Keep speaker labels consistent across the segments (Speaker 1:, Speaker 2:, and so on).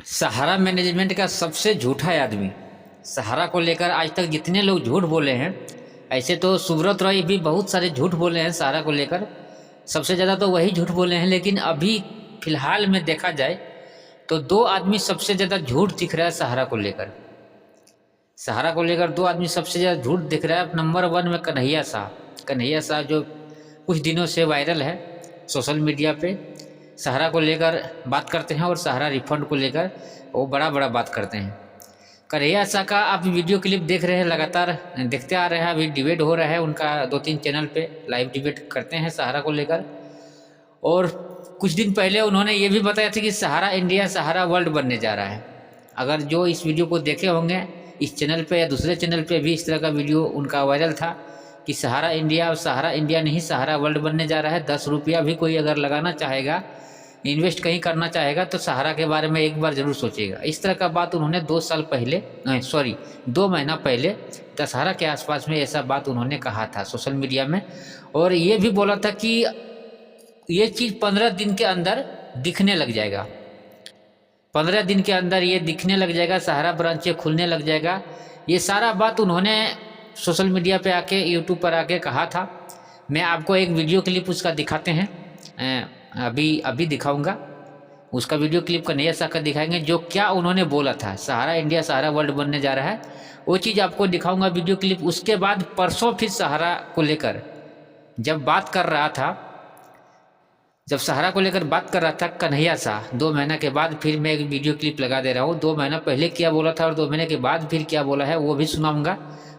Speaker 1: सहारा management का सबसे झूठा आदमी। सहारा को लेकर आज तक जितने लोग झूठ बोले हैं, ऐसे तो सुब्रत रॉय भी बहुत सारे झूठ बोले हैं सहारा को लेकर। सबसे ज़्यादा तो वही झूठ बोले हैं, लेकिन अभी फिलहाल में देखा जाए तो दो आदमी सबसे ज़्यादा झूठ दिख रहा है सहारा को लेकर। सहारा को लेकर दो आदमी सबसे ज़्यादा झूठ दिख रहा है। नंबर वन में कन्हैया साहब। कन्हैया साहब जो कुछ दिनों से वायरल है सोशल मीडिया पे, सहारा को लेकर बात करते हैं और सहारा रिफंड को लेकर वो बड़ा बड़ा बात करते हैं। कन्हैया साहब का आप वीडियो क्लिप देख रहे हैं, लगातार देखते आ रहे हैं। अभी डिबेट हो रहा है उनका, 2-3 चैनल पे लाइव डिबेट करते हैं सहारा को लेकर। और कुछ दिन पहले उन्होंने ये भी बताया था कि सहारा इंडिया सहारा वर्ल्ड बनने जा रहा है। अगर जो इस वीडियो को देखे होंगे इस चैनल पे या दूसरे चैनल पे भी इस तरह का वीडियो उनका वायरल था कि सहारा इंडिया और सहारा इंडिया नहीं सहारा वर्ल्ड बनने जा रहा है। 10 रुपया भी कोई अगर लगाना चाहेगा, इन्वेस्ट कहीं करना चाहेगा तो सहारा के बारे में एक बार जरूर सोचेगा। इस तरह का बात उन्होंने 2 साल पहले, 2 महीना पहले दशहरा के आसपास में ऐसा बात उन्होंने कहा था सोशल मीडिया में। और ये भी बोला था कि ये चीज़ 15 दिन के अंदर दिखने लग जाएगा। 15 दिन के अंदर ये दिखने लग जाएगा, सहारा ब्रांचें खुलने लग जाएगा। ये सारा बात उन्होंने सोशल मीडिया पे आके, यूट्यूब पर आके कहा था। मैं आपको एक वीडियो क्लिप उसका दिखाते हैं, अभी दिखाऊंगा उसका वीडियो क्लिप। कन्हैया साहब का दिखाएंगे जो क्या उन्होंने बोला था सहारा इंडिया सहारा वर्ल्ड बनने जा रहा है, वो चीज़ आपको दिखाऊंगा वीडियो क्लिप। उसके बाद परसों फिर सहारा को लेकर जब बात कर रहा था, जब सहारा को लेकर बात कर रहा था कन्हैया साहब, 2 महीना के बाद फिर मैं एक वीडियो क्लिप लगा दे रहा हूँ। 2 महीना पहले क्या बोला था और 2 महीने के बाद फिर क्या बोला है वो भी सुनाऊंगा।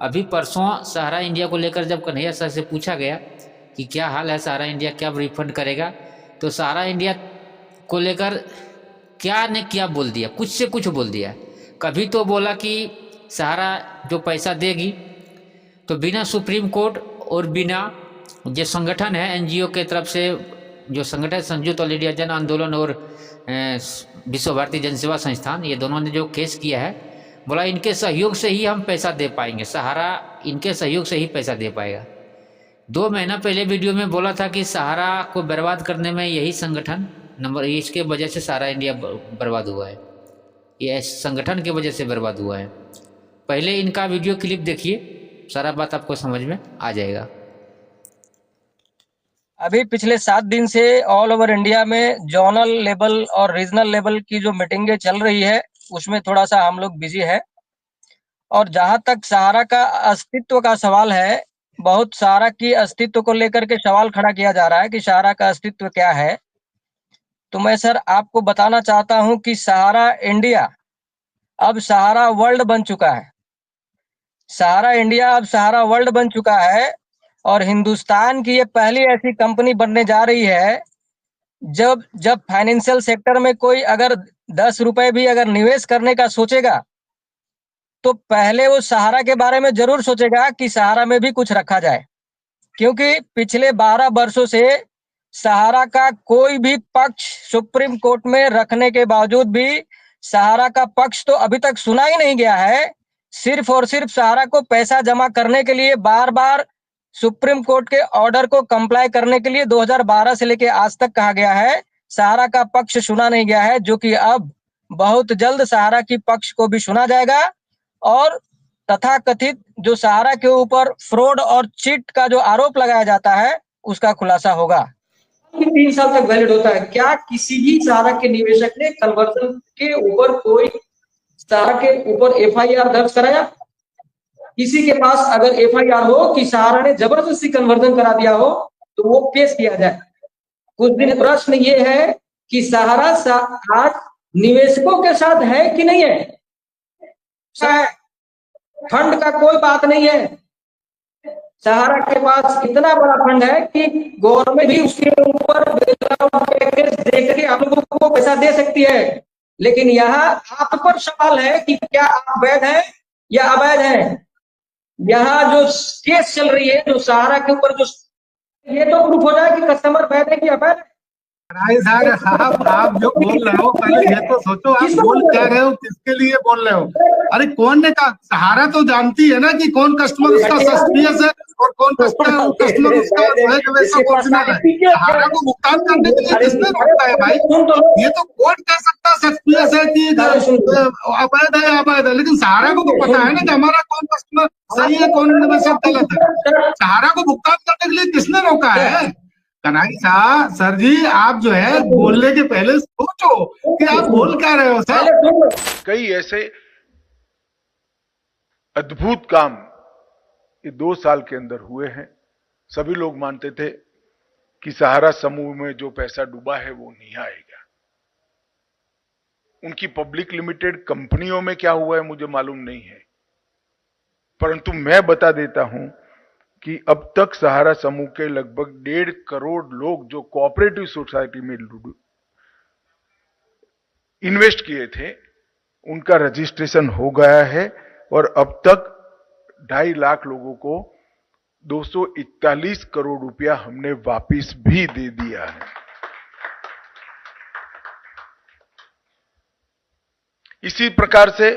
Speaker 1: अभी परसों सहारा इंडिया को लेकर जब कन्हैया साहब से पूछा गया कि क्या हाल है सहारा इंडिया, क्या रिफंड करेगा, तो सहारा इंडिया को लेकर क्या ने क्या बोल दिया, कुछ से कुछ बोल दिया। कभी तो बोला कि सहारा जो पैसा देगी तो बिना सुप्रीम कोर्ट और बिना जो संगठन है एनजीओ के तरफ से, जो संगठन संयुक्त ऑल इंडिया जन आंदोलन और विश्व भारती जनसेवा संस्थान, ये दोनों ने जो केस किया है, बोला इनके सहयोग से ही हम पैसा दे पाएंगे, सहारा इनके सहयोग से ही पैसा दे पाएगा। 2 महीना पहले वीडियो में बोला था कि सहारा को बर्बाद करने में यही संगठन नंबर, इसके वजह से सहारा इंडिया बर्बाद हुआ है, ये संगठन की वजह से बर्बाद हुआ है। पहले इनका वीडियो क्लिप देखिए, सारा बात आपको समझ में आ जाएगा।
Speaker 2: अभी पिछले 7 दिन से ऑल ओवर इंडिया में जोनल लेवल और रीजनल लेवल की जो मीटिंगें चल रही है उसमें थोड़ा सा हम लोग बिजी है। और जहां तक सहारा का अस्तित्व का सवाल है, बहुत सहारा की अस्तित्व को लेकर के सवाल खड़ा किया जा रहा है कि सहारा का अस्तित्व क्या है। तो मैं सर आपको बताना चाहता हूं कि सहारा इंडिया अब सहारा वर्ल्ड बन चुका है। सहारा इंडिया अब सहारा वर्ल्ड बन चुका है और हिंदुस्तान की ये पहली ऐसी कंपनी बनने जा रही है जब जब फाइनेंशियल सेक्टर में कोई अगर 10 रुपए भी अगर निवेश करने का सोचेगा तो पहले वो सहारा के बारे में जरूर सोचेगा कि सहारा में भी कुछ रखा जाए, क्योंकि पिछले 12 वर्षों से सहारा का कोई भी पक्ष सुप्रीम कोर्ट में रखने के बावजूद भी सहारा का पक्ष तो अभी तक सुना ही नहीं गया है। सिर्फ और सिर्फ सहारा को पैसा जमा करने के लिए बार बार सुप्रीम कोर्ट के ऑर्डर को कंप्लाई करने के लिए 2012 से लेकर आज तक कहा गया है, सहारा का पक्ष सुना नहीं गया है, जो कि अब बहुत जल्द सहारा की पक्ष को भी सुना जाएगा और तथाकथित जो सहारा के ऊपर फ्रॉड और चीट का जो आरोप लगाया जाता है उसका खुलासा होगा।
Speaker 3: 3 साल तक वैलिड होता है। क्या किसी भी सहारा के निवेशक ने कन्वर्जन के ऊपर कोई सहारा के ऊपर एफआईआर दर्ज कराया? किसी के पास अगर एफआईआर हो कि सहारा ने जबरदस्ती कन्वर्जन करा दिया हो तो वो पेश किया जाए। कुछ दिन प्रश्न ये है कि सहारा आज निवेशकों के साथ है कि नहीं है? फंड का कोई बात नहीं है। सहारा के पास इतना बड़ा फंड है कि गवर्नमेंट भी उसके ऊपर पैकेज देकर आप लोगों को पैसा दे सकती है। लेकिन यहाँ आप पर सवाल है कि क्या आप वैध है या अवैध है। यहाँ जो केस चल रही है, जो सहारा के ऊपर जो, ये तो प्रूफ हो जाए कि कस्टमर वैध है कि अवैध है।
Speaker 4: राय साहब आप जो बोल रहे हो पहले ये तो सोचो, आप बोल क्या रहे हो, किसके लिए बोल रहे हो? अरे कौन ने कहा? सहारा तो जानती है ना कि कौन कस्टमर उसका सस्पियस है और कौन कस्टमर उसका जो है वैसा ओरिजिनल है। सहारा को भुगतान करने के लिए किसने रोकता है भाई? ये तो कौन कह सकता सस्पियस है कि अवैध है अवैध है, लेकिन सहारा को तो पता है ना कि हमारा कौन कस्टमर सही है कौन निवेशक गलत है। सहारा को भुगतान करने के लिए किसने रोका है? कनाई साहब, सर जी आप जो है बोलने के पहले सोचो कि आप बोल क्या रहे हो सर।
Speaker 5: कई ऐसे अद्भुत काम ये 2 साल के अंदर हुए हैं। सभी लोग मानते थे कि सहारा समूह में जो पैसा डूबा है वो नहीं आएगा। उनकी पब्लिक लिमिटेड कंपनियों में क्या हुआ है मुझे मालूम नहीं है, परंतु मैं बता देता हूं कि अब तक सहारा समूह के लगभग 1.5 करोड़ लोग जो कोऑपरेटिव सोसाइटी में इन्वेस्ट किए थे उनका रजिस्ट्रेशन हो गया है और अब तक 2.5 लाख लोगों को 241 करोड़ रुपया हमने वापस भी दे दिया है। इसी प्रकार से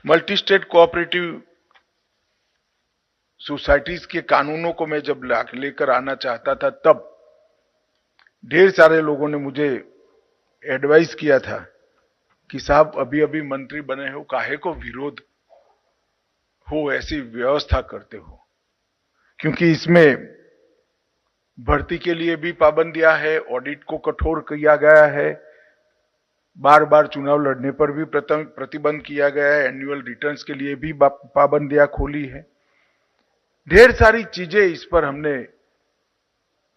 Speaker 5: मल्टी स्टेट कोऑपरेटिव सोसाइटीज के कानूनों को मैं जब लेकर आना चाहता था तब ढेर सारे लोगों ने मुझे एडवाइस किया था कि साहब अभी अभी मंत्री बने हो, काहे को विरोध हो ऐसी व्यवस्था करते हो, क्योंकि इसमें भर्ती के लिए भी पाबंदियां है, ऑडिट को कठोर किया गया है, बार बार चुनाव लड़ने पर भी प्रतिबंध किया गया है, एनुअल रिटर्न्स के लिए भी पाबंदियां खोली है। ढेर सारी चीजें इस पर हमने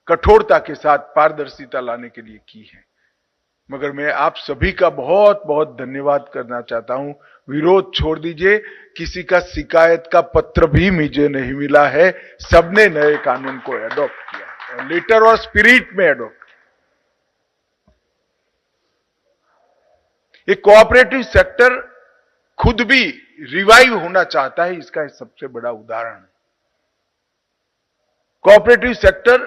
Speaker 5: कठोरता के साथ पारदर्शिता लाने के लिए की है। मगर मैं आप सभी का बहुत बहुत धन्यवाद करना चाहता हूं। विरोध छोड़ दीजिए, किसी का शिकायत का पत्र भी मुझे नहीं मिला है। सबने नए कानून को एडॉप्ट किया है, लेटर और स्पिरिट में एडॉप्ट। ये कोऑपरेटिव सेक्टर खुद भी रिवाइव होना चाहता है, इसका सबसे बड़ा उदाहरण है। कोऑपरेटिव सेक्टर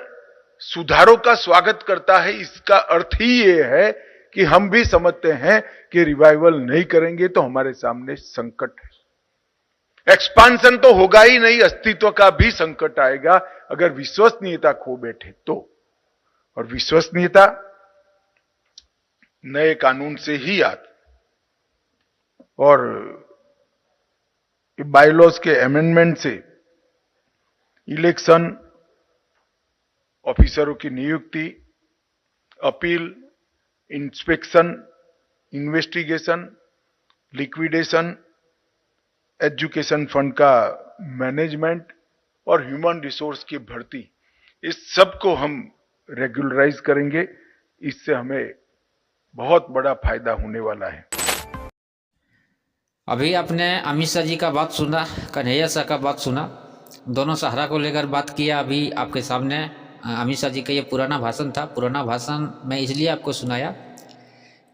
Speaker 5: सुधारों का स्वागत करता है, इसका अर्थ ही ये है कि हम भी समझते हैं कि रिवाइवल नहीं करेंगे तो हमारे सामने संकट है। एक्सपांशन तो होगा ही नहीं, अस्तित्व का भी संकट आएगा अगर विश्वसनीयता खो बैठे तो। और विश्वसनीयता नए कानून से ही आती। और बायलॉज के अमेंडमेंट से इलेक्शन ऑफिसरों की नियुक्ति, appeal, inspection, investigation, liquidation, education fund का मैनेजमेंट और ह्यूमन रिसोर्स की भर्ती, इस सब को हम रेगुलराइज करेंगे। इससे हमें बहुत बड़ा फायदा होने वाला है।
Speaker 1: अभी आपने अमित शाह जी का बात सुना, कन्हैया शाह का बात सुना, दोनों सहारा को लेकर बात किया। अभी आपके सामने अमित शाह जी का ये पुराना भाषण था। पुराना भाषण मैं इसलिए आपको सुनाया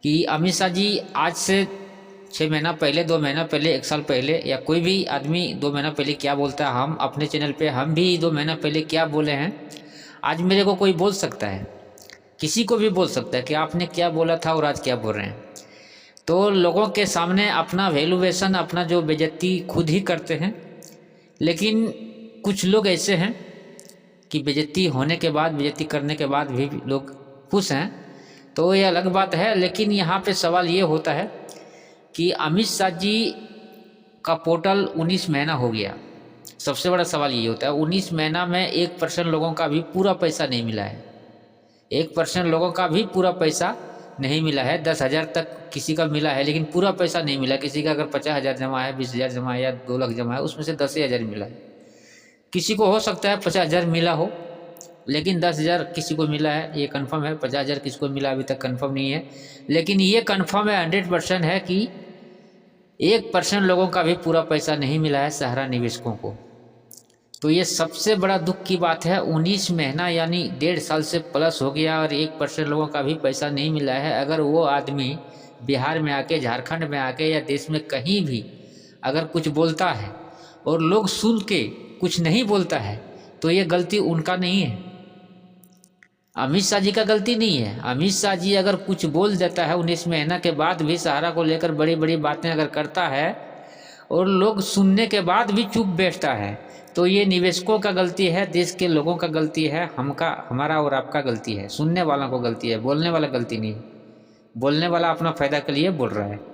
Speaker 1: कि अमित शाह जी आज से 6 महीना पहले, 2 महीना पहले, 1 साल पहले, या कोई भी आदमी 2 महीना पहले क्या बोलता है, हम अपने चैनल पे हम भी 2 महीना पहले क्या बोले हैं, आज मेरे को कोई बोल सकता है, किसी को भी बोल सकता है कि आपने क्या बोला था और आज क्या बोल रहे हैं। तो लोगों के सामने अपना वैल्यूएशन, अपना जो बेइज्जती खुद ही करते हैं। लेकिन कुछ लोग ऐसे हैं कि बेइज्जती होने के बाद, बेइज्जती करने के बाद भी लोग खुश हैं, तो ये अलग बात है। लेकिन यहाँ पे सवाल ये होता है कि अमित शाह जी का पोर्टल 19 महीना हो गया। सबसे बड़ा सवाल ये होता है 19 महीना में 1% लोगों का भी पूरा पैसा नहीं मिला है। 1% लोगों का भी पूरा पैसा नहीं मिला है। 10,000 तक किसी का मिला है, लेकिन पूरा पैसा नहीं मिला। किसी का अगर 50,000 जमा है, 20,000 जमा है या 2 लाख जमा है, उसमें से 10,000 मिला है। किसी को हो सकता है 50,000 मिला हो, लेकिन 10,000 किसी को मिला है, ये कंफर्म है। 50,000 किसी को मिला अभी तक कंफर्म नहीं है। लेकिन ये कंफर्म है 100% है कि 1% लोगों का भी पूरा पैसा नहीं मिला है सहारा निवेशकों को। तो ये सबसे बड़ा दुख की बात है। 19 महीना यानी 1.5 साल से प्लस हो गया और 1% लोगों का भी पैसा नहीं मिला है। अगर वो आदमी बिहार में आके, झारखंड में आके या देश में कहीं भी अगर कुछ बोलता है और लोग सुन के कुछ नहीं बोलता है, तो ये गलती उनका नहीं है। अमित शाह जी का गलती नहीं है। अमित शाह जी अगर कुछ बोल देता है 19 महीना के बाद भी, सहारा को लेकर बड़ी बड़ी बातें अगर करता है और लोग सुनने के बाद भी चुप बैठता है, तो ये निवेशकों का गलती है, देश के लोगों का गलती है, हमारा और आपका गलती है, सुनने वालों को गलती है, बोलने वाला गलती नहीं है। बोलने वाला अपना फायदा के लिए बोल रहा है।